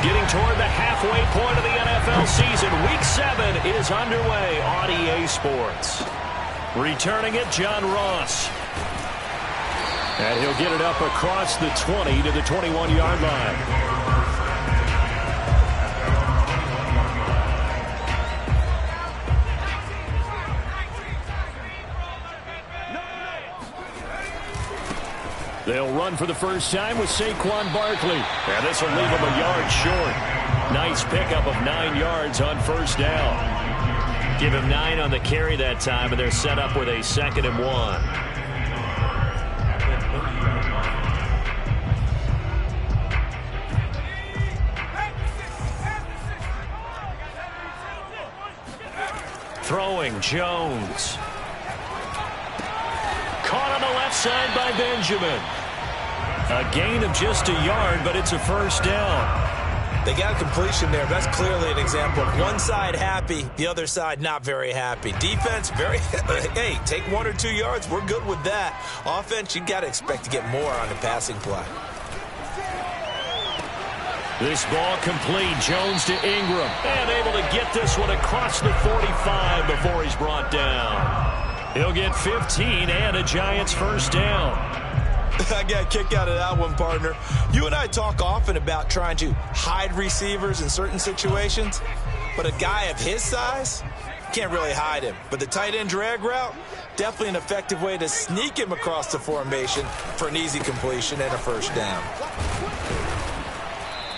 Getting toward the halfway point of the NFL season. Week 7 is underway on EA Sports. Returning it, John Ross. And he'll get it up across the 20 to the 21-yard line. They'll run for the first time with Saquon Barkley. And this will leave him a yard short. Nice pickup of 9 yards on first down. Give him 9 on the carry that time, and they're set up with a 2nd and 1. Throwing, Jones. Caught on the left side by Benjamin. A gain of just a yard, but it's a first down. They got a completion there. That's clearly an example of one side happy, the other side not very happy. Defense, hey, take 1 or 2 yards. We're good with that. Offense, you got to expect to get more on the passing play. This ball complete. Jones to Ingram. And able to get this one across the 45 before he's brought down. He'll get 15 and a Giants first down. I got a kick out of that one, partner. You and I talk often about trying to hide receivers in certain situations, but a guy of his size, can't really hide him. But the tight end drag route, definitely an effective way to sneak him across the formation for an easy completion and a first down.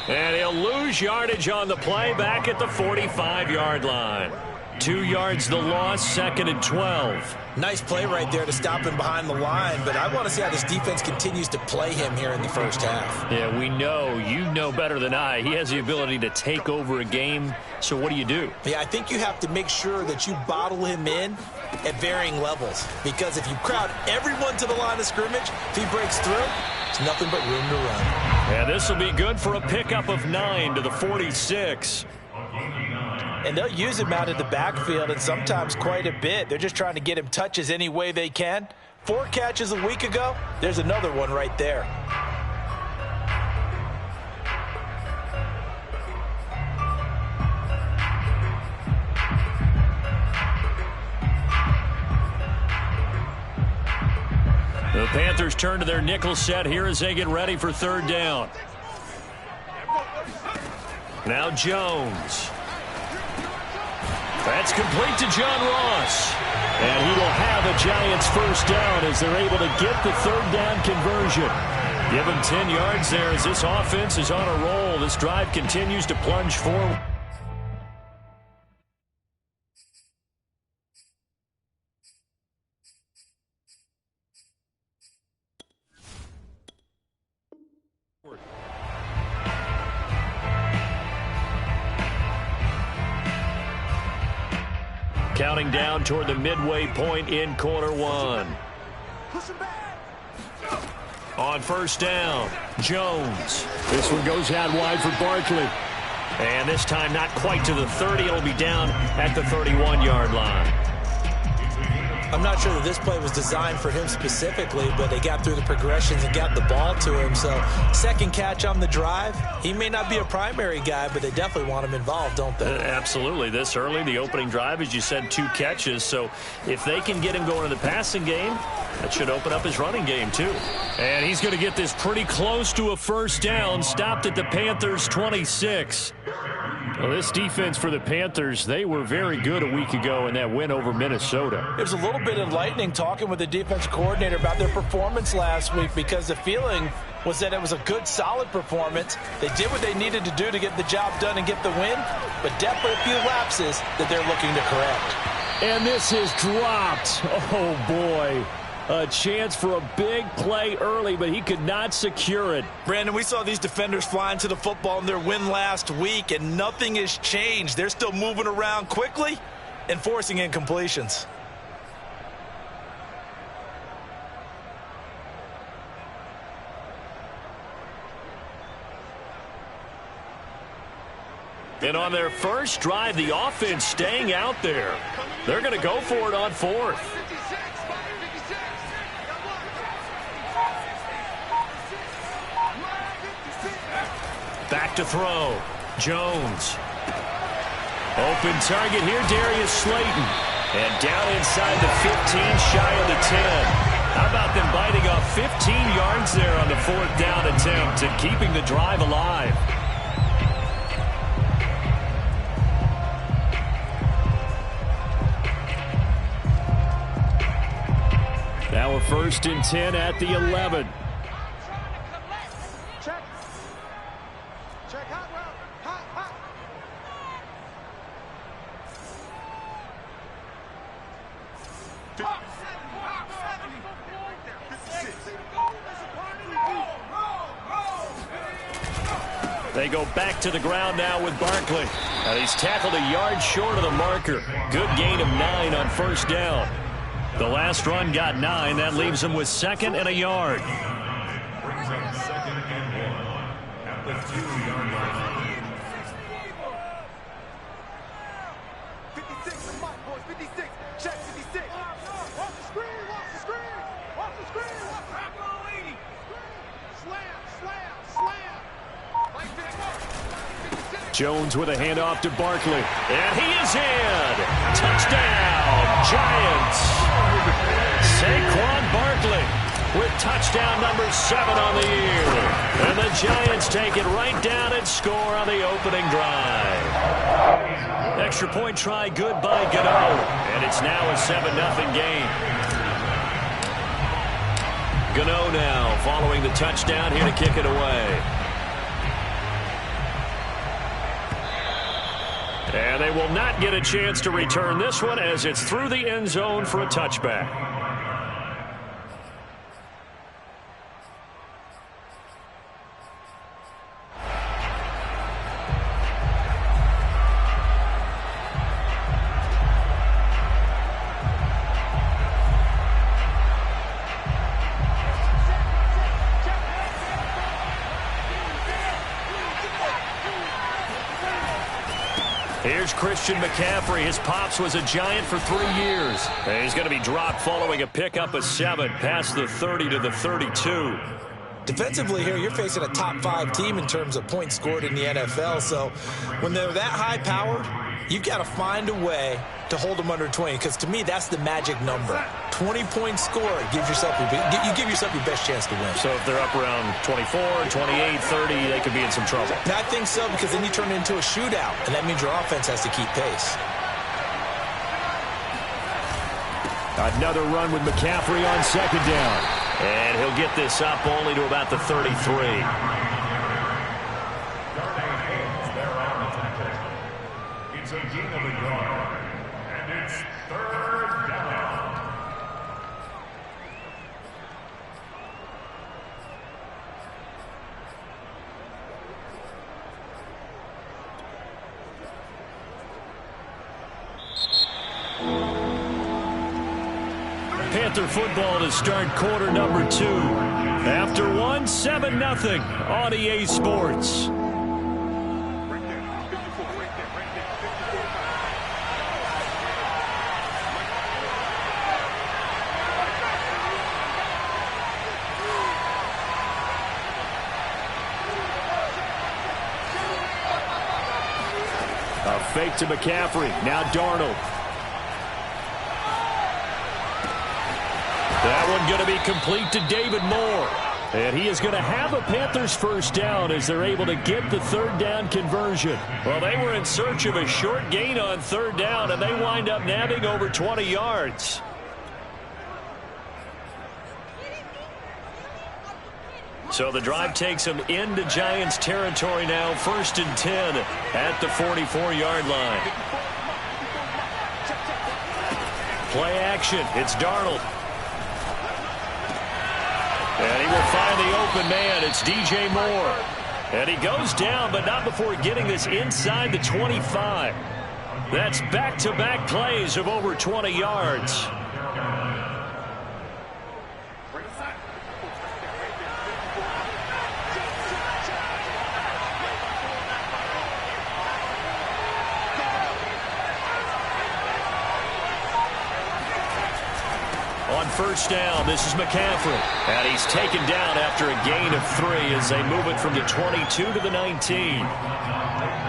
And he'll lose yardage on the play back at the 45-yard line. 2 yards the loss, 2nd and 12. Nice play right there to stop him behind the line, but I want to see how this defense continues to play him here in the first half. Yeah, we know. You know better than I. He has the ability to take over a game, so what do you do? Yeah, I think you have to make sure that you bottle him in at varying levels, because if you crowd everyone to the line of scrimmage, if he breaks through, it's nothing but room to run. And this will be good for a pickup of 9 to the 46. And they'll use him out of the backfield, and sometimes quite a bit. They're just trying to get him touches any way they can. 4 catches a week ago, there's another one right there. The Panthers turn to their nickel set here as they get ready for 3rd down. Now Jones. That's complete to John Ross. And he will have a Giants first down as they're able to get the 3rd down conversion. Give him 10 yards there as this offense is on a roll. This drive continues to plunge forward. Counting down toward the midway point in quarter 1. On first down, Jones. This one goes out wide for Barkley. And this time not quite to the 30. It'll be down at the 31-yard line. I'm not sure that this play was designed for him specifically, but they got through the progressions and got the ball to him. So, 2nd catch on the drive. He may not be a primary guy, but they definitely want him involved, don't they? Absolutely. This early, the opening drive, as you said, 2 catches. So, if they can get him going in the passing game, that should open up his running game, too. And he's going to get this pretty close to a first down, stopped at the Panthers' 26. Well, this defense for the Panthers, they were very good a week ago in that win over Minnesota. It was a little bit enlightening talking with the defensive coordinator about their performance last week, because the feeling was that it was a good, solid performance. They did what they needed to do to get the job done and get the win, but definitely a few lapses that they're looking to correct. And this is dropped. Oh, boy. A chance for a big play early, but he could not secure it. Brandon, we saw these defenders flying to the football in their win last week, and nothing has changed. They're still moving around quickly and forcing incompletions. And on their first drive, the offense staying out there. They're going to go for it on 4th. Back to throw. Jones. Open target here, Darius Slayton. And down inside the 15, shy of the 10. How about them biting off 15 yards there on the 4th down attempt and keeping the drive alive? Now a 1st and 10 at the 11. They go back to the ground now with Barkley. And he's tackled a yard short of the marker. Good gain of 9 on 1st down. The last run got 9. That leaves him with 2nd and a yard. Brings up 2nd and 1 at the 2-yard line. 56, come on, boys, 56. Check 56. Off the screen, off the screen, off the screen. Slam, slam, slam. Jones with a handoff to Barkley. And he is in. Touchdown, Giants. Saquon Barkley with touchdown number 7 on the year. And the Giants take it right down and score on the opening drive. Extra point try good by Gano. And it's now a 7-0 game. Gano now following the touchdown here to kick it away. And they will not get a chance to return this one as it's through the end zone for a touchback. Here's Christian McCaffrey. His pops was a Giant for 3 years. And he's going to be dropped following a pickup of 7 past the 30 to the 32. Defensively here, you're facing a top 5 team in terms of points scored in the NFL. So when they're that high-powered, you've got to find a way to hold them under 20, because to me, that's the magic number. 20 points scored gives yourself you give yourself your best chance to win. So if they're up around 24, 28, 30, they could be in some trouble. I think so, because then you turn it into a shootout, and that means your offense has to keep pace. Another run with McCaffrey on 2nd down. And he'll get this up only to about the 33. It's a gain of a yard, and it's 3rd down. Panther football to start quarter number 2. After 1, 7-0 on EA Sports. A fake to McCaffrey. Now Darnold. That one going to be complete to David Moore. And he is going to have a Panthers 1st down as they're able to get the 3rd down conversion. Well, they were in search of a short gain on 3rd down, and they wind up nabbing over 20 yards. So the drive takes them into Giants territory now. 1st and 10 at the 44-yard line. Play action. It's Darnold. And he will find the open man. It's DJ Moore. And he goes down, but not before getting this inside the 25. That's back-to-back plays of over 20 yards. On first down. This is McCaffrey. And he's taken down after a gain of 3 as they move it from the 22 to the 19.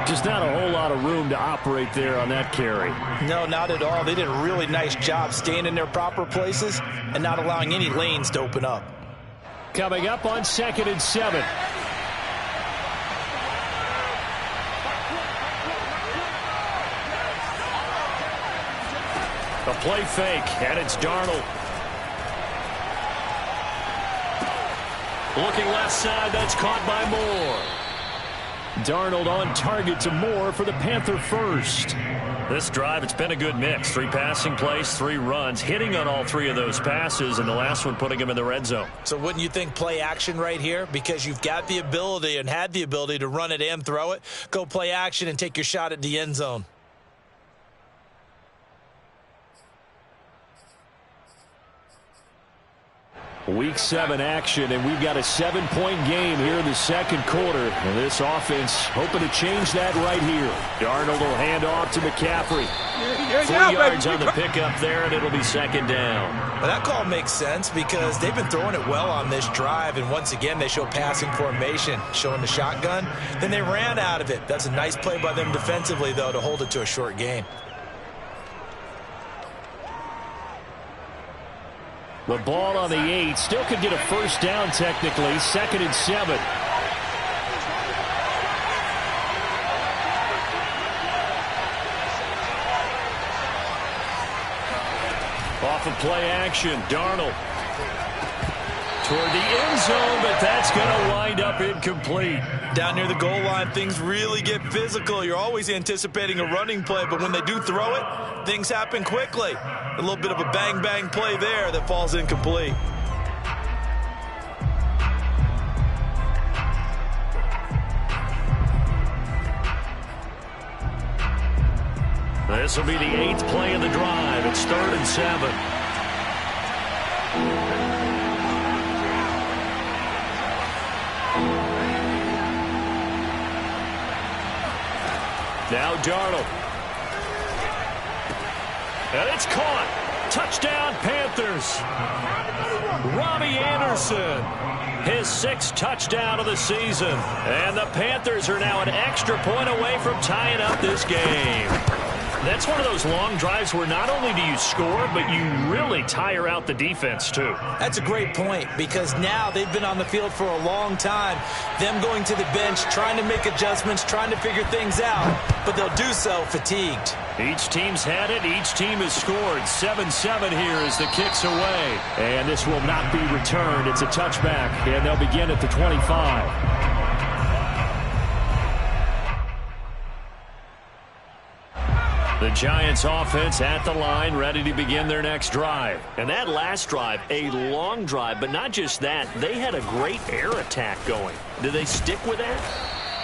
Just not a whole lot of room to operate there on that carry. No, not at all. They did a really nice job staying in their proper places and not allowing any lanes to open up. Coming up on 2nd and 7. A play fake, and it's Darnold. Looking left side, that's caught by Moore. Darnold on target to Moore for the Panther first. This drive, it's been a good mix. 3 passing plays, 3 runs, hitting on all 3 of those passes, and the last one putting him in the red zone. So wouldn't you think play action right here? Because you've got the ability and had the ability to run it and throw it. Go play action and take your shot at the end zone. Week 7 action, and we've got a 7-point game here in the second quarter. And this offense hoping to change that right here. Darnold will hand off to McCaffrey. 3 yards on the pickup there, and it'll be 2nd down. Well, that call makes sense because they've been throwing it well on this drive, and once again they show passing formation, showing the shotgun. Then they ran out of it. That's a nice play by them defensively, though, to hold it to a short gain. The ball on the 8. Still could get a first down technically. 2nd and 7. Off of play action. Darnold toward the end zone, but that's going to wind up incomplete. Down near the goal line, things really get physical. You're always anticipating a running play, but when they do throw it, things happen quickly. A little bit of a bang-bang play there that falls incomplete. This will be the 8th play of the drive. It's 3rd and 7. Now Darnold. And it's caught. Touchdown, Panthers. Robbie Anderson, his 6th touchdown of the season. And the Panthers are now an extra point away from tying up this game. That's one of those long drives where not only do you score, but you really tire out the defense, too. That's a great point because now they've been on the field for a long time. Them going to the bench, trying to make adjustments, trying to figure things out, but they'll do so fatigued. Each team's had it. Each team has scored. 7-7 here as the kick's away. And this will not be returned. It's a touchback, and they'll begin at the 25. The Giants offense at the line, ready to begin their next drive. And that last drive, a long drive, but not just that. They had a great air attack going. Do they stick with that?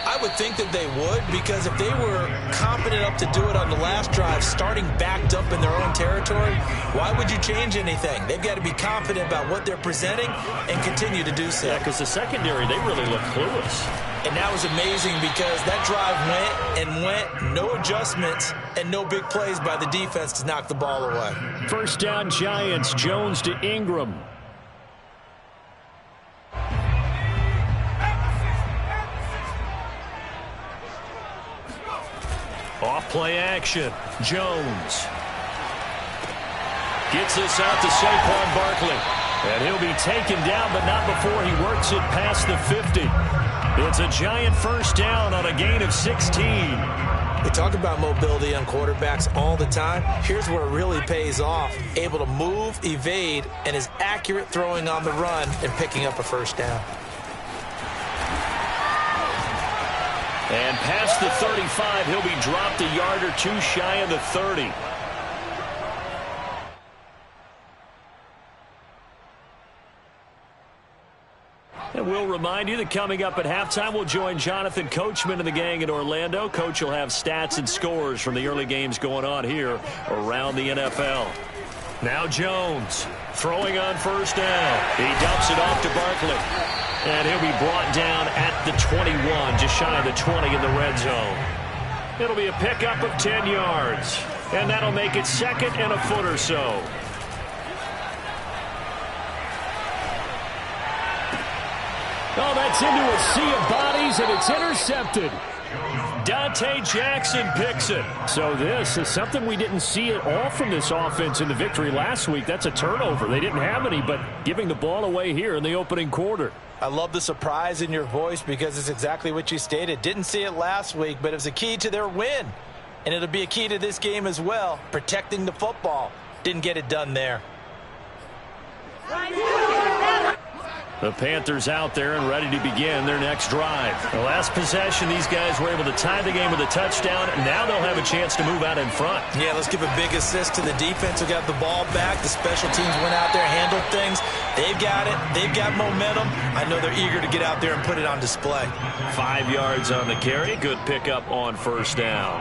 I would think that they would, because if they were confident enough to do it on the last drive, starting backed up in their own territory, why would you change anything? They've got to be confident about what they're presenting and continue to do so. Yeah, because the secondary, they really look clueless. And that was amazing because that drive went, no adjustments, and no big plays by the defense to knock the ball away. First down, Giants. Jones to Ingram. Off play action. Jones gets this out to Saquon Barkley. And he'll be taken down, but not before he works it past the 50. It's a Giant first down on a gain of 16. We talk about mobility on quarterbacks all the time. Here's where it really pays off. Able to move, evade, and is accurate throwing on the run and picking up a first down. And past the 35, he'll be dropped a yard or 2 shy of the 30. And we'll remind you that coming up at halftime, we'll join Jonathan Coachman and the gang in Orlando. Coach will have stats and scores from the early games going on here around the NFL. Now Jones throwing on first down. He dumps it off to Barkley. And he'll be brought down at the 21, just shy of the 20 in the red zone. It'll be a pickup of 10 yards. And that'll make it 2nd and a foot or so. Oh, that's into a sea of bodies, and it's intercepted. Dante Jackson picks it. So this is something we didn't see at all from this offense in the victory last week. That's a turnover. They didn't have any, but giving the ball away here in the opening quarter. I love the surprise in your voice because it's exactly what you stated. Didn't see it last week, but it was a key to their win. And it'll be a key to this game as well, protecting the football. Didn't get it done there. The Panthers out there and ready to begin their next drive. The last possession, these guys were able to tie the game with a touchdown, and now they'll have a chance to move out in front. Yeah, let's give a big assist to the defense who got the ball back. The special teams went out there, handled things. They've got it. They've got momentum. I know they're eager to get out there and put it on display. 5 yards on the carry. Good pickup on first down.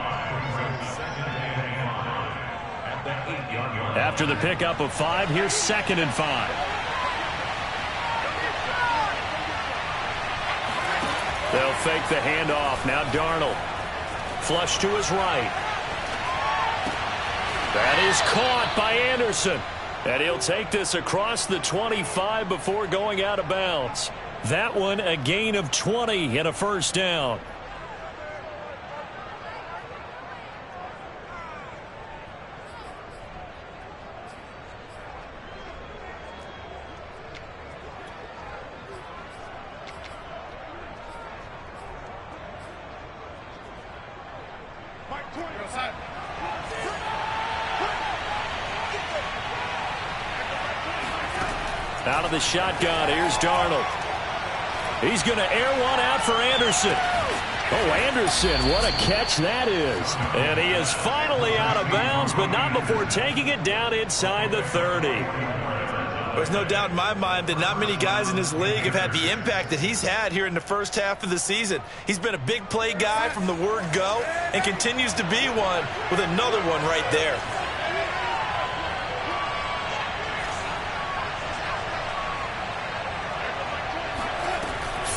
After the pickup of 5, here's 2nd and 5. They'll fake the handoff. Now Darnold. Flush to his right. That is caught by Anderson. And he'll take this across the 25 before going out of bounds. That one a gain of 20 and a first down. Out of the shotgun, here's Darnold. He's going to air one out for Anderson. Oh, Anderson, what a catch that is. And he is finally out of bounds, but not before taking it down inside the 30. There's no doubt in my mind that not many guys in this league have had the impact that he's had here in the first half of the season. He's been a big play guy from the word go and continues to be one with another one right there.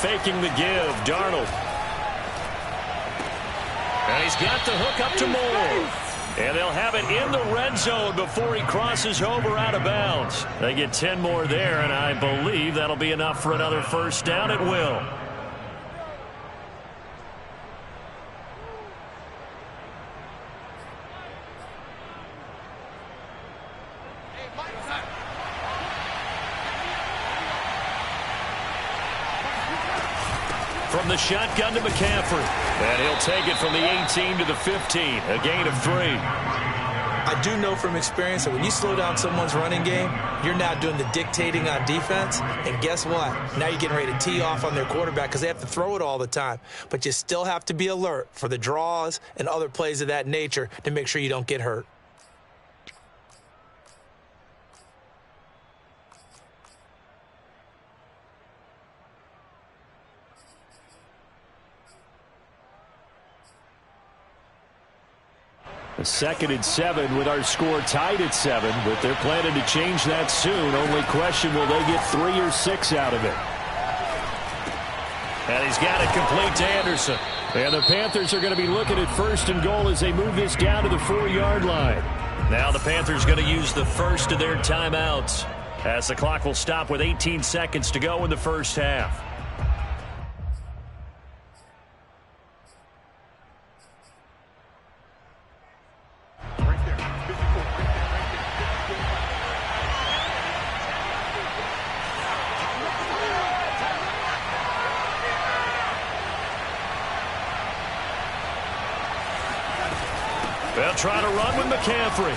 Faking the give, Darnold. And he's got the hook up to Moore. And they'll have it in the red zone before he crosses over out of bounds. They get 10 more there, and I believe that'll be enough for another first down at will. From the shotgun to McCaffrey. And he'll take it from the 18 to the 15. A gain of 3. I do know from experience that when you slow down someone's running game, you're now doing the dictating on defense. And guess what? Now you're getting ready to tee off on their quarterback because they have to throw it all the time. But you still have to be alert for the draws and other plays of that nature to make sure you don't get hurt. A 2nd and 7 with our score tied at 7, but they're planning to change that soon. Only question, will they get 3 or 6 out of it? And he's got it complete to Anderson. And the Panthers are going to be looking at 1st and goal as they move this down to the 4-yard line. Now the Panthers going to use the first of their timeouts as the clock will stop with 18 seconds to go in the first half. They'll try to run with McCaffrey.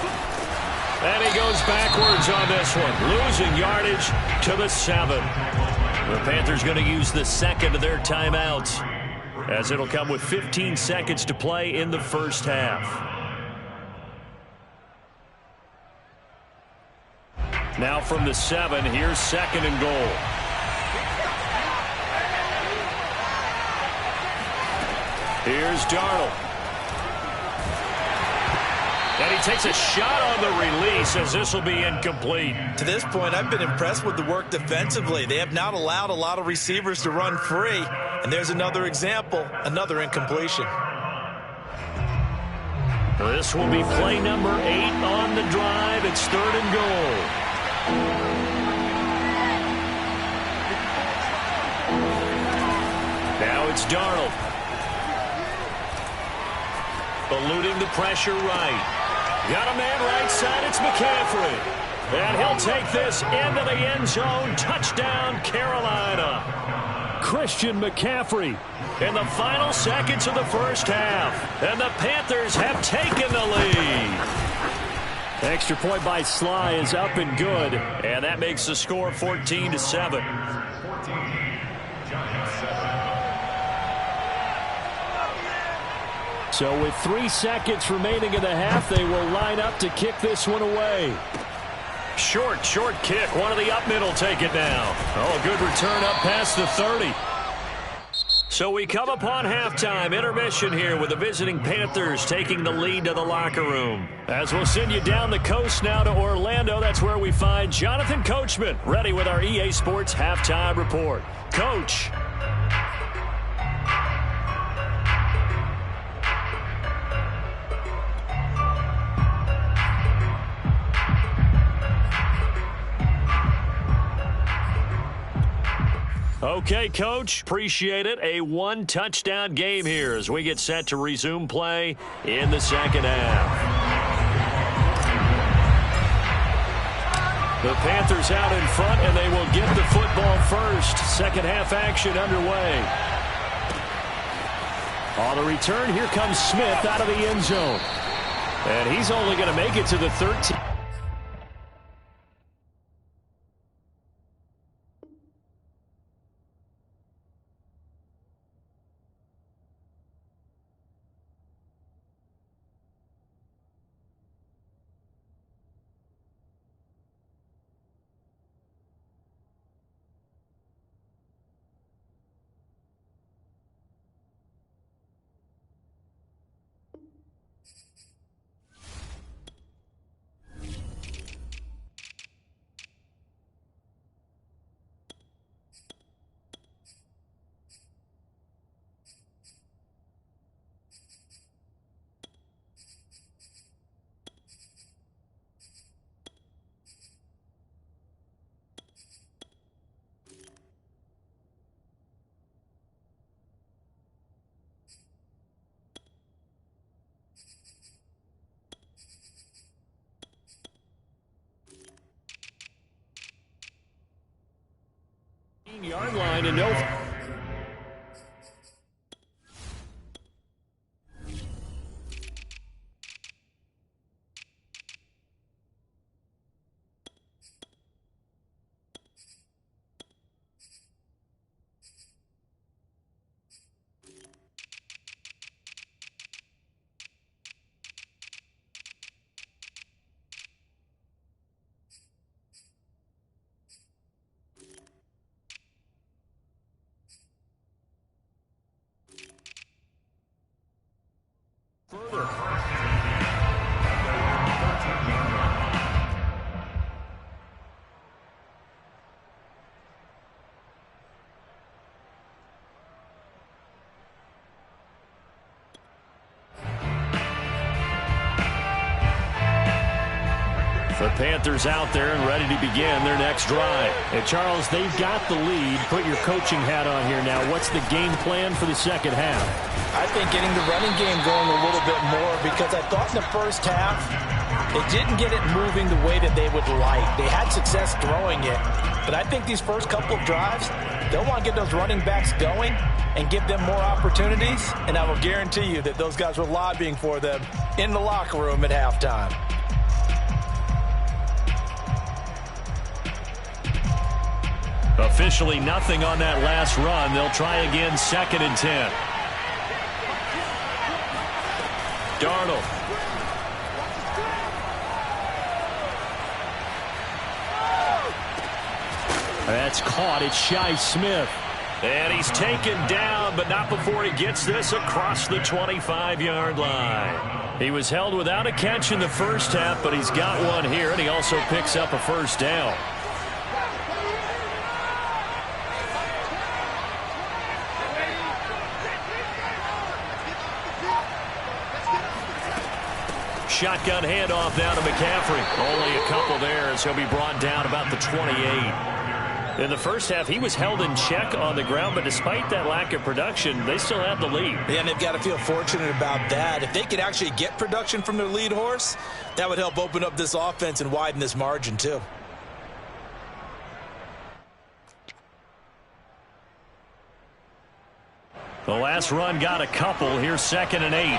And he goes backwards on this one, losing yardage to the 7. The Panthers going to use the 2nd of their timeouts as it'll come with 15 seconds to play in the first half. Now from the 7, here's 2nd and goal. Here's Darnold. And he takes a shot on the release as this will be incomplete. To this point, I've been impressed with the work defensively. They have not allowed a lot of receivers to run free. And there's another example, another incompletion. This will be play number 8 on the drive. It's 3rd and goal. It's Darnold. Eluding the pressure right. Got a man right side. It's McCaffrey. And he'll take this into the end zone. Touchdown, Carolina. Christian McCaffrey in the final seconds of the first half. And the Panthers have taken the lead. Extra point by Sly is up and good. And that makes the score 14-7. So with 3 seconds remaining in the half, they will line up to kick this one away. Short kick. One of the up middle take it now. Oh, good return up past the 30. So we come upon halftime intermission here with the visiting Panthers taking the lead to the locker room. As we'll send you down the coast now to Orlando, that's where we find Jonathan Coachman ready with our EA Sports halftime report. Coach. Okay, Coach, appreciate it. A one-touchdown game here as we get set to resume play in the second half. The Panthers out in front, and they will get the football first. Second half action underway. On the return, here comes Smith out of the end zone. And he's only going to make it to the 13. Yard line and no. The Panthers out there and ready to begin their next drive. And Charles, they've got the lead. Put your coaching hat on here now. What's the game plan for the second half? I think getting the running game going a little bit more, because I thought in the first half they didn't get it moving the way that they would like. They had success throwing it, but I think these first couple of drives, they'll want to get those running backs going and give them more opportunities, and I will guarantee you that those guys were lobbying for them in the locker room at halftime. Officially nothing on that last run. They'll try again, 2nd and 10. Darnold. That's caught. It's Shi Smith. And he's taken down, but not before he gets this across the 25-yard line. He was held without a catch in the first half, but he's got one here, and he also picks up a first down. Shotgun handoff down to McCaffrey. Only a couple there as he'll be brought down about the 28. In the first half, he was held in check on the ground, but despite that lack of production, they still had the lead. Yeah, and they've got to feel fortunate about that. If they could actually get production from their lead horse, that would help open up this offense and widen this margin too. The last run got a couple. Here's 2nd and 8.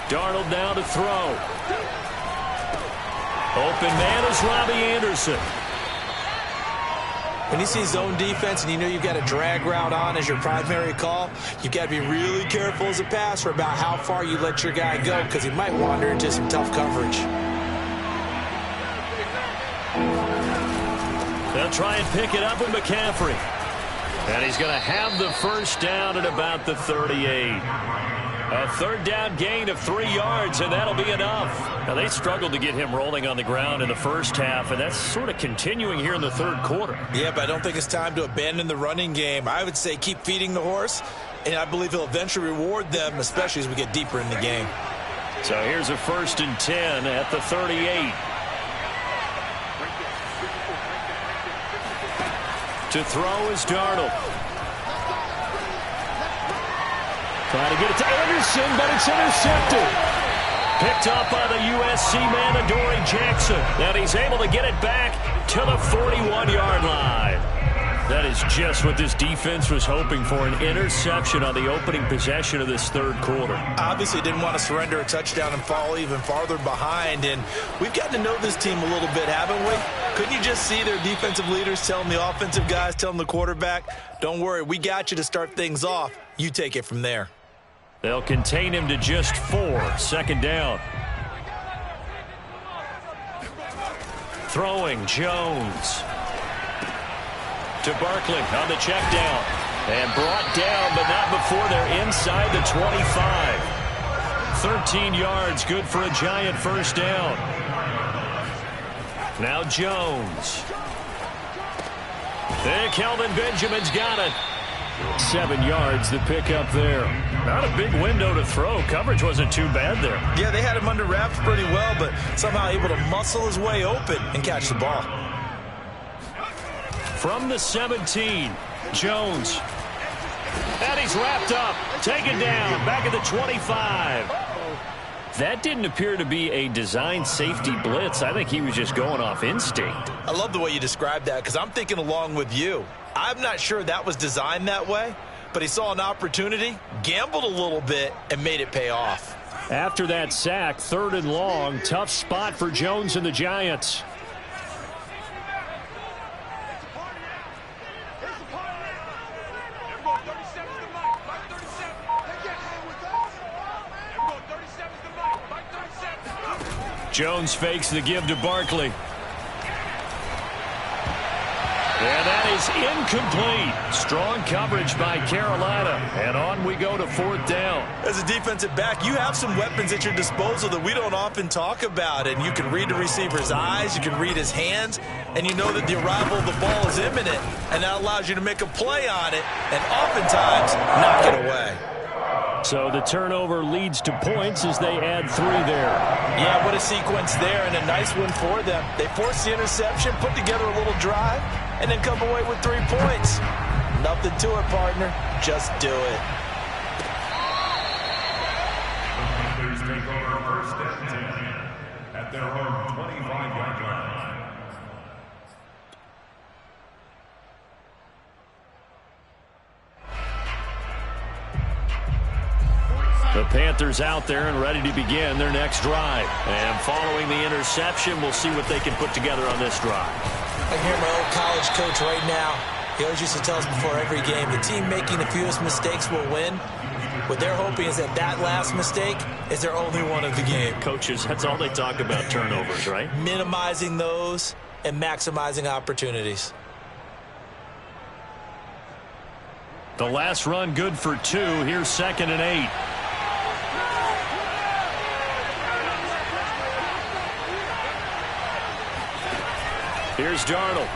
Darnold now to throw. Open man is Robbie Anderson. When you see zone defense and you know you've got a drag route on as your primary call, you've got to be really careful as a passer about how far you let your guy go because he might wander into some tough coverage. They'll try and pick it up with McCaffrey. And he's going to have the first down at about the 38. A 3rd down gain of 3 yards, and that'll be enough. Now, they struggled to get him rolling on the ground in the first half, and that's sort of continuing here in the 3rd quarter. Yeah, but I don't think it's time to abandon the running game. I would say keep feeding the horse, and I believe he'll eventually reward them, especially as we get deeper in the game. So here's a 1st and 10 at the 38. To throw is Darnold. Trying to get it to Anderson, but it's intercepted. Picked up by the USC man, Adoree Jackson. And he's able to get it back to the 41-yard line. That is just what this defense was hoping for, an interception on the opening possession of this 3rd quarter. Obviously didn't want to surrender a touchdown and fall even farther behind. And we've gotten to know this team a little bit, haven't we? Couldn't you just see their defensive leaders telling the offensive guys, telling the quarterback, don't worry, we got you to start things off. You take it from there. They'll contain him to just 4. 2nd down. Throwing Jones. To Barkley on the check down. And brought down, but not before they're inside the 25. 13 yards, good for a giant first down. Now Jones. And Kelvin Benjamin's got it. 7 yards, the pickup there. Not a big window to throw. Coverage wasn't too bad there. Yeah, they had him under wraps pretty well, but somehow able to muscle his way open and catch the ball. From the 17, Jones. And he's wrapped up. Taken down. Back at the 25. That didn't appear to be a design safety blitz. I think he was just going off instinct. I love the way you described that because I'm thinking along with you. I'm not sure that was designed that way, but he saw an opportunity, gambled a little bit, and made it pay off. After that sack, 3rd and long, tough spot for Jones and the Giants. Jones fakes the give to Barkley. And that is incomplete. Strong coverage by Carolina. And on we go to 4th down. As a defensive back, you have some weapons at your disposal that we don't often talk about. And you can read the receiver's eyes, you can read his hands, and you know that the arrival of the ball is imminent. And that allows you to make a play on it and oftentimes knock it away. So the turnover leads to points as they add 3 there. Yeah, what a sequence there, and a nice one for them. They force the interception, put together a little drive, and then come away with 3 points. Nothing to it, partner. Just do it. Panthers take over 1st and 10 at their own 25-yard line. The Panthers out there and ready to begin their next drive. And following the interception, we'll see what they can put together on this drive. I hear my old college coach right now. He always used to tell us before every game, the team making the fewest mistakes will win. What they're hoping is that that last mistake is their only one of the game. Coaches, that's all they talk about, turnovers, right? Minimizing those and maximizing opportunities. The last run good for 2. Here's 2nd and 8. Here's Darnold.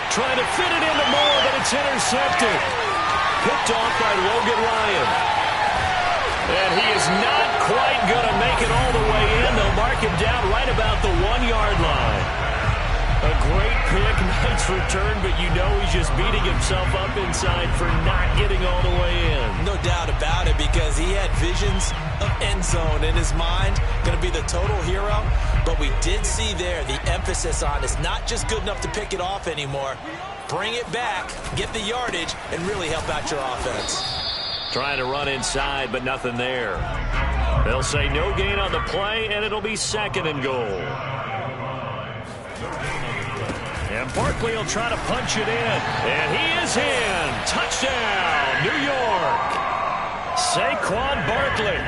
Trying to fit it into Moore, but it's intercepted. Picked off by Logan Ryan. And he is not quite going to make it all the way in. They'll mark him down right about the 1-yard line. A great pick, nice return, but you know he's just beating himself up inside for not getting all the way in. No doubt about it, because he had visions of end zone in his mind. Going to be the total hero. But we did see there the emphasis on it's not just good enough to pick it off anymore. Bring it back, get the yardage, and really help out your offense. Trying to run inside, but nothing there. They'll say no gain on the play, and it'll be 2nd and goal. And Barkley will try to punch it in. And he is in. Touchdown, New York. Saquon Barkley.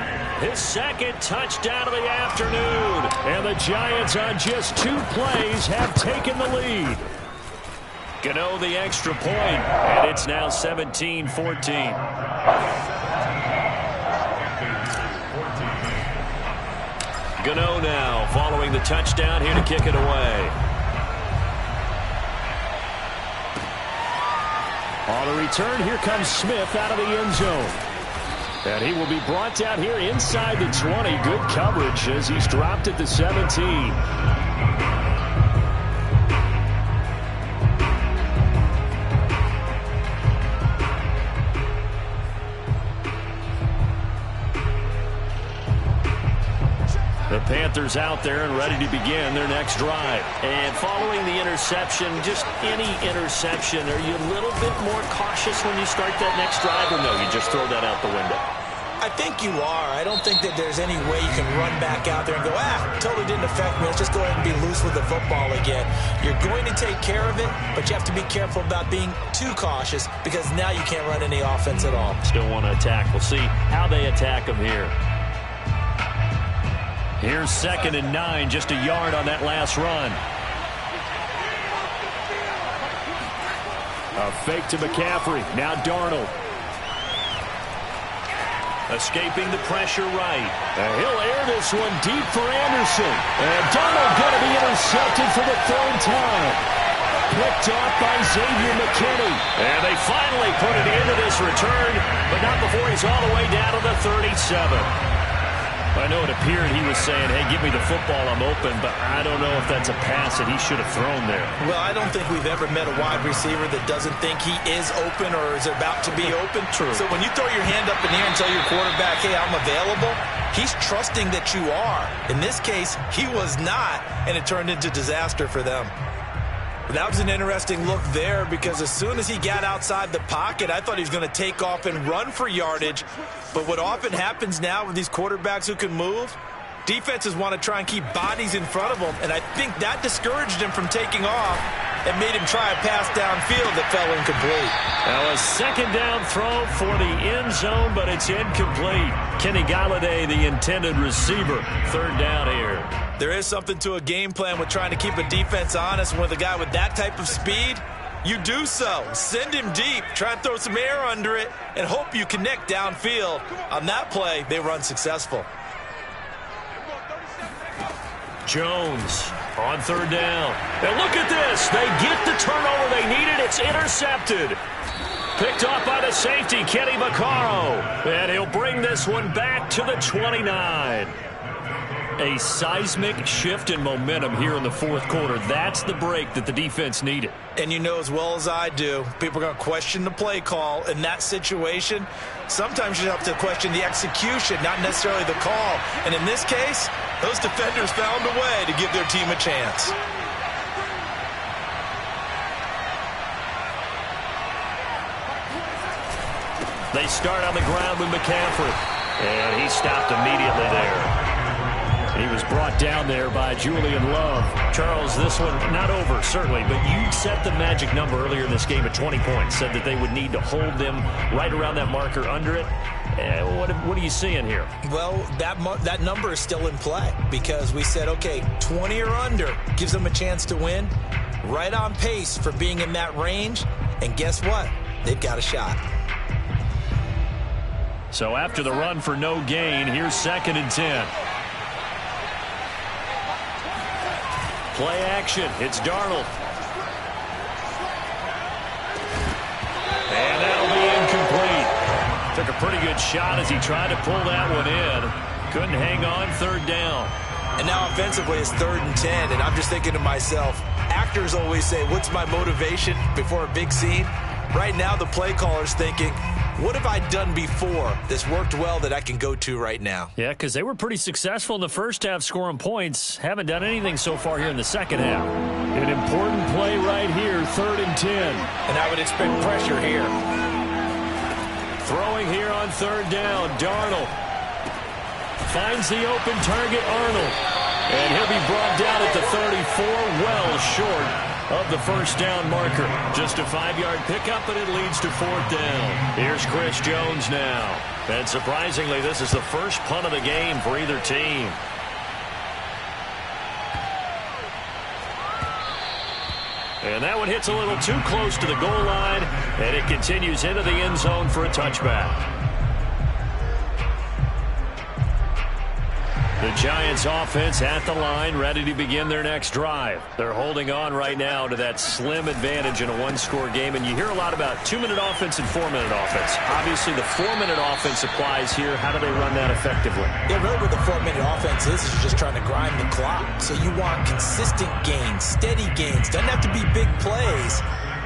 His 2nd touchdown of the afternoon. And the Giants on just 2 plays have taken the lead. Gano the extra point, and it's now 17-14. Gano now following the touchdown here to kick it away. On the return, here comes Smith out of the end zone. And he will be brought down here inside the 20. Good coverage as he's dropped at the 17. The Panthers out there and ready to begin their next drive. And following the interception, just any interception, are you a little bit more cautious when you start that next drive, or no, you just throw that out the window? I think you are. I don't think that there's any way you can run back out there and go, totally didn't affect me. Let's just go ahead and be loose with the football again. You're going to take care of it, but you have to be careful about being too cautious, because now you can't run any offense at all. Still want to attack. We'll see how they attack them here. Here's 2nd and 9, just a yard on that last run. A fake to McCaffrey. Now Darnold. Escaping the pressure right. And he'll air this one deep for Anderson. And Darnold going to be intercepted for the 3rd time. Picked off by Xavier McKinney. And they finally put it into this return, but not before he's all the way down to the 37. I know it appeared he was saying, hey, give me the football, I'm open, but I don't know if that's a pass that he should have thrown there. Well, I don't think we've ever met a wide receiver that doesn't think he is open or is about to be open. True. So when you throw your hand up in the air and tell your quarterback, hey, I'm available, he's trusting that you are. In this case, he was not, and it turned into disaster for them. That was an interesting look there, because as soon as he got outside the pocket, I thought he was going to take off and run for yardage. But what often happens now with these quarterbacks who can move, defenses want to try and keep bodies in front of them, and I think that discouraged him from taking off and made him try a pass downfield that fell incomplete. Now a 2nd down throw for the end zone, but it's incomplete. Kenny Galladay, the intended receiver. 3rd down here. There is something to a game plan with trying to keep a defense honest. With a guy with that type of speed, you do so. Send him deep, try and throw some air under it, and hope you connect downfield. On that play, they run successful. Jones on 3rd down. And look at this. They get the turnover they needed. It's intercepted. Picked off by the safety, Kenny Vaccaro. And he'll bring this one back to the 29. A seismic shift in momentum here in the 4th quarter. That's the break that the defense needed. And you know as well as I do, people are going to question the play call in that situation. Sometimes you have to question the execution, not necessarily the call. And in this case, those defenders found a way to give their team a chance. They start on the ground with McCaffrey. And he stopped immediately there. He was brought down there by Julian Love. Charles, this one not over, certainly, but you set the magic number earlier in this game at 20 points, said that they would need to hold them right around that marker under it. What are you seeing here? Well, that number is still in play, because we said, okay, 20 or under gives them a chance to win. Right on pace for being in that range, and guess what? They've got a shot. So after the run for no gain, here's 2nd and 10. Play action. It's Darnold. And that'll be incomplete. Took a pretty good shot as he tried to pull that one in. Couldn't hang on. Third down. And now offensively it's 3rd and 10, and I'm just thinking to myself, actors always say, what's my motivation before a big scene? Right now the play caller's thinking, what have I done before that's worked well that I can go to right now? Yeah, because they were pretty successful in the first half scoring points. Haven't done anything so far here in the second half. An important play right here, 3rd and 10. And I would expect pressure here. Throwing here on 3rd down, Darnold. Finds the open target, Arnold. And he'll be brought down at the 34, well short of the first down marker. Just a 5-yard pickup, and it leads to 4th down. Here's Chris Jones now. And surprisingly, this is the first punt of the game for either team. And that one hits a little too close to the goal line, and it continues into the end zone for a touchback. The Giants offense at the line, ready to begin their next drive. They're holding on right now to that slim advantage in a one-score game, and you hear a lot about 2-minute offense and 4-minute offense. Obviously, the 4-minute offense applies here. How do they run that effectively? Yeah, really what the 4-minute offense is you're just trying to grind the clock. So you want consistent gains, steady gains. Doesn't have to be big plays,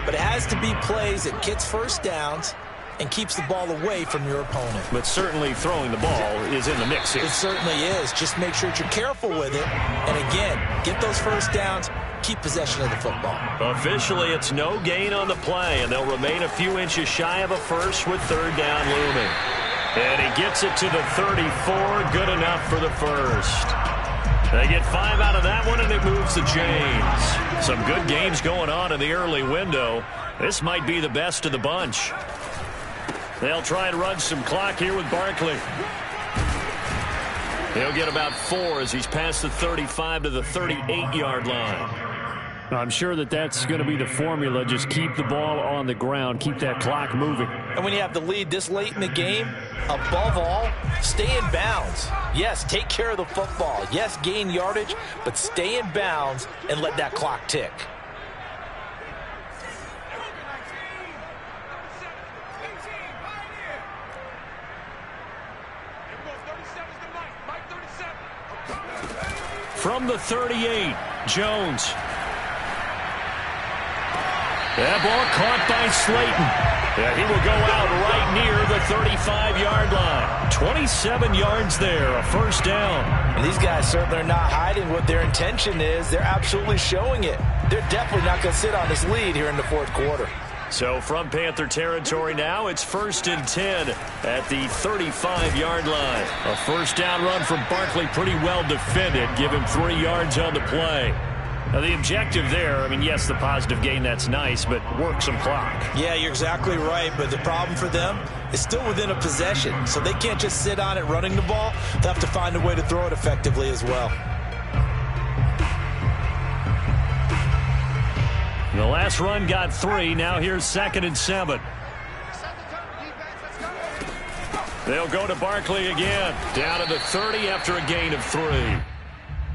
but it has to be plays that gets first downs and keeps the ball away from your opponent. But certainly throwing the ball is in the mix here. It certainly is. Just make sure that you're careful with it. And again, get those first downs, keep possession of the football. Officially, it's no gain on the play, and they'll remain a few inches shy of a first with 3rd down looming. And he gets it to the 34, good enough for the first. They get 5 out of that one, and it moves the chains. Some good games going on in the early window. This might be the best of the bunch. They'll try and run some clock here with Barkley. He'll get about 4 as he's past the 35 to the 38-yard line. I'm sure that that's going to be the formula. Just keep the ball on the ground. Keep that clock moving. And when you have the lead this late in the game, above all, stay in bounds. Yes, take care of the football. Yes, gain yardage, but stay in bounds and let that clock tick. From the 38, Jones. That ball caught by Slayton. Yeah, he will go out right near the 35-yard line. 27 yards there, a first down. And these guys certainly are not hiding what their intention is. They're absolutely showing it. They're definitely not going to sit on this lead here in the 4th quarter. So from Panther territory now, it's 1st and 10 at the 35-yard line. A first down run from Barkley, pretty well defended. Give him 3 yards on the play. Now the objective there, I mean, yes, the positive gain, that's nice, but work some clock. Yeah, you're exactly right, but the problem for them is still within a possession. So they can't just sit on it running the ball. They'll have to find a way to throw it effectively as well. The last run got 3. Now here's 2nd and 7. They'll go to Barkley again. Down to the 30 after a gain of 3.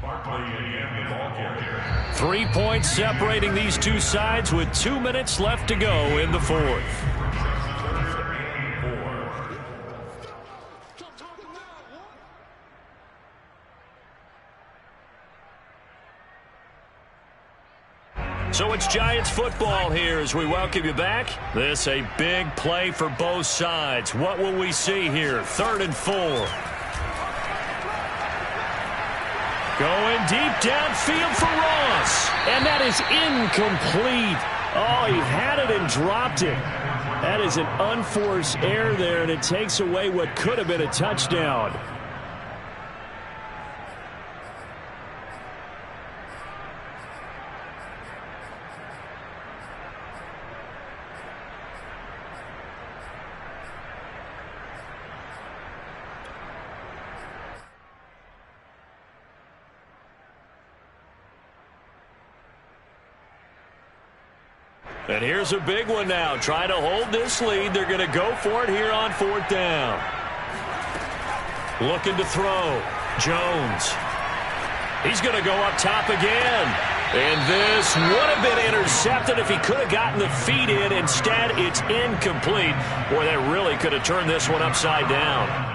Barkley again, the ball carrier. 3 points separating these two sides with 2 minutes left to go in the 4th. So it's Giants football here as we welcome you back. This a big play for both sides. What will we see here? 3rd and 4. Going deep downfield for Ross. And that is incomplete. Oh, he had it and dropped it. That is an unforced error there, and it takes away what could have been a touchdown. And here's a big one now. Trying to hold this lead. They're going to go for it here on 4th down. Looking to throw. Jones. He's going to go up top again. And this would have been intercepted if he could have gotten the feet in. Instead, it's incomplete. Boy, that really could have turned this one upside down.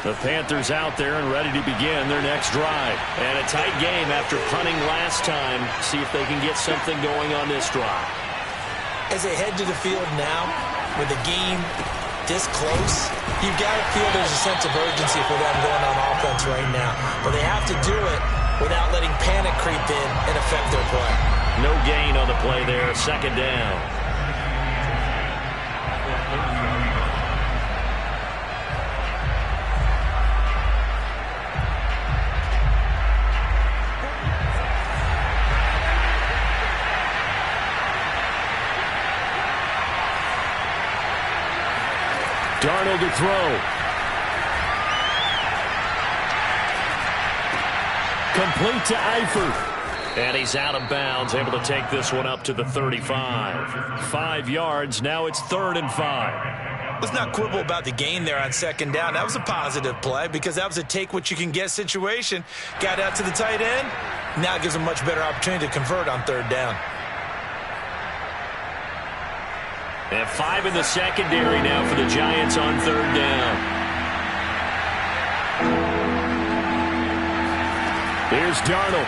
The Panthers out there and ready to begin their next drive. And a tight game after punting last time. See if they can get something going on this drive. As they head to the field now, with the game this close, you've got to feel there's a sense of urgency for them going on offense right now. But they have to do it without letting panic creep in and affect their play. No gain on the play there. Second down. Darnold to throw. Complete to Eifert. And he's out of bounds, able to take this one up to the 35. 5 yards, now it's 3rd and 5. Let's not quibble about the gain there on second down. That was a positive play because that was a take-what-you-can-get situation. Got out to the tight end. Now it gives them a much better opportunity to convert on 3rd down. And 5 in the secondary now for the Giants on 3rd down. Here's Darnold.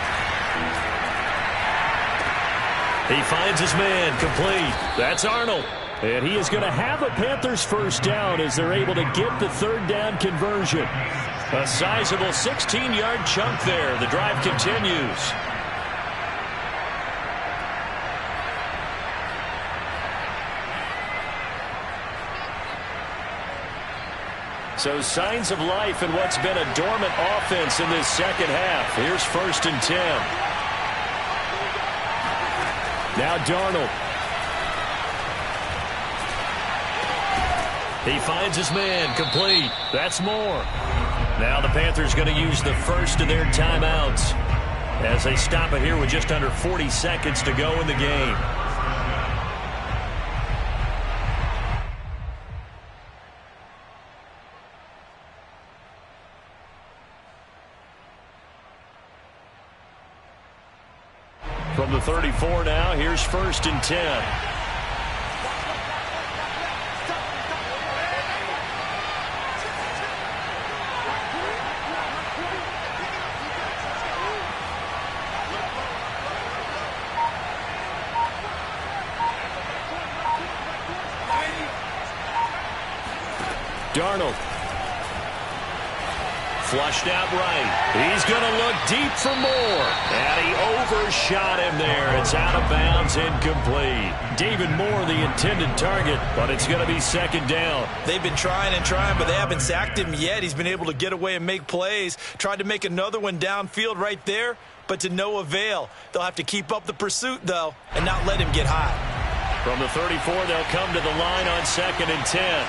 He finds his man, complete. That's Arnold. And he is going to have a Panthers first down as they're able to get the 3rd down conversion. A sizable 16-yard chunk there. The drive continues. So signs of life in what's been a dormant offense in this second half. Here's 1st and 10. Now Darnold. He finds his man, complete. That's Moore. Now the Panthers going to use the first of their timeouts as they stop it here with just under 40 seconds to go in the game. From the 34 now, here's 1st and 10. Darnold. Flushed out right. He's going to look deep for more. And he overshot him there. It's out of bounds, incomplete. David Moore, the intended target, but it's going to be 2nd down. They've been trying and trying, but they haven't sacked him yet. He's been able to get away and make plays. Tried to make another one downfield right there, but to no avail. They'll have to keep up the pursuit, though, and not let him get hot. From the 34, they'll come to the line on 2nd and 10.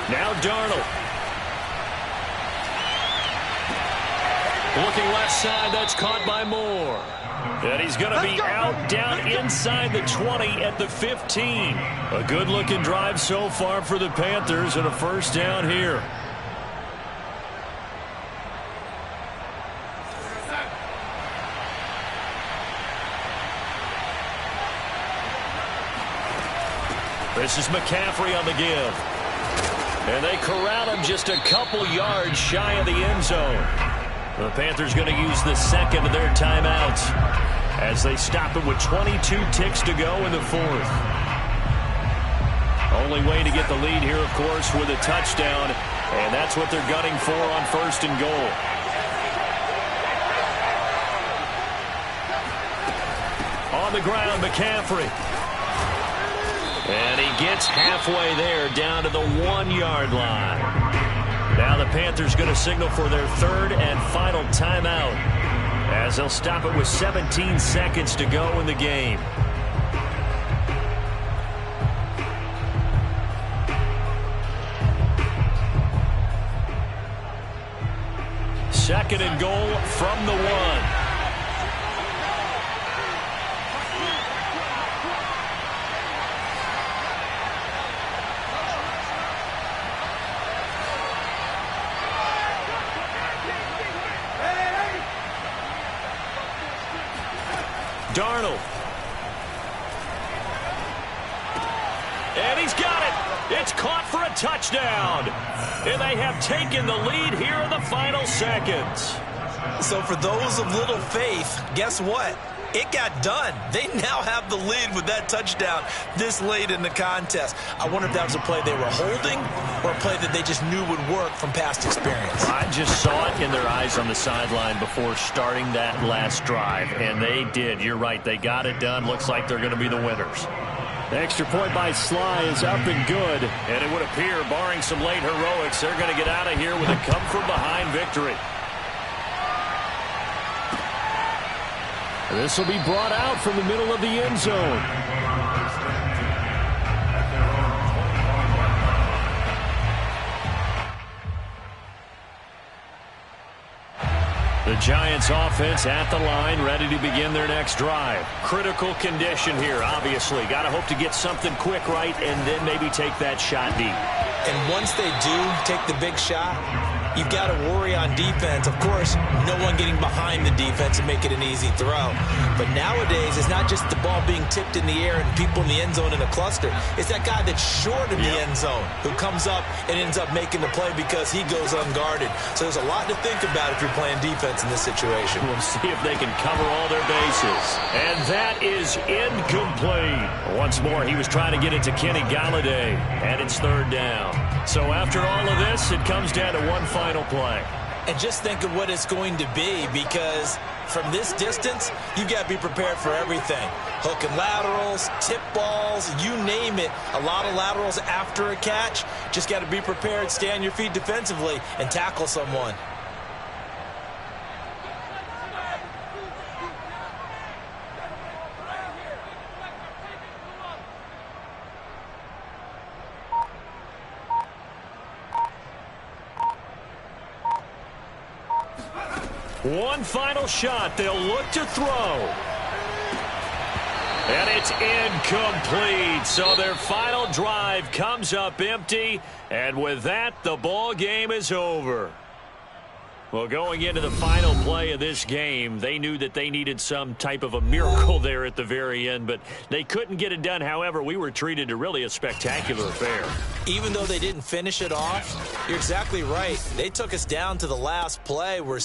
Now Darnold. Looking left side, that's caught by Moore. And he's going to be out down inside the 20 at the 15. A good-looking drive so far for the Panthers and a first down here. This is McCaffrey on the give. And they corral him just a couple yards shy of the end zone. The Panthers going to use the 2nd of their timeouts as they stop it with 22 ticks to go in the 4th. Only way to get the lead here, of course, with a touchdown, and that's what they're gunning for on 1st and goal. On the ground, McCaffrey. And he gets halfway there, down to the 1-yard line. Now the Panthers going to signal for their 3rd and final timeout as they'll stop it with 17 seconds to go in the game. Second and goal from the 1. Darnold. And he's got it. It's caught for a touchdown. And they have taken the lead here in the final seconds. So for those of little faith, guess what? It got done. They now have the lead with that touchdown this late in the contest. I wonder if that was a play they were holding or a play that they just knew would work from past experience. I just saw it in their eyes on the sideline before starting that last drive, and they did. You're right. They got it done. Looks like they're going to be the winners. The extra point by Sly is up and good. And it would appear, barring some late heroics, they're going to get out of here with a come-from-behind victory. This will be brought out from the middle of the end zone. The Giants offense at the line, ready to begin their next drive. Critical condition here, obviously. Got to hope to get something quick right and then maybe take that shot deep. And once they do take the big shot, you've got to worry on defense. Of course, no one getting behind the defense and make it an easy throw. But nowadays, it's not just the ball being tipped in the air and people in the end zone in a cluster. It's that guy that's short in the end zone who comes up and ends up making the play because he goes unguarded. So there's a lot to think about if you're playing defense in this situation. We'll see if they can cover all their bases. And that is incomplete. Once more, he was trying to get it to Kenny Galladay, and it's third down. So after all of this, it comes down to one final play. And just think of what it's going to be, because from this distance, you've got to be prepared for everything. Hook and laterals, tip balls, you name it. A lot of laterals after a catch. Just got to be prepared, stay on your feet defensively, and tackle someone. One final shot. They'll look to throw. And it's incomplete. So their final drive comes up empty. And with that, the ball game is over. Well, going into the final play of this game, they knew that they needed some type of a miracle there at the very end, but they couldn't get it done. However, we were treated to really a spectacular affair. Even though they didn't finish it off, you're exactly right. They took us down to the last play where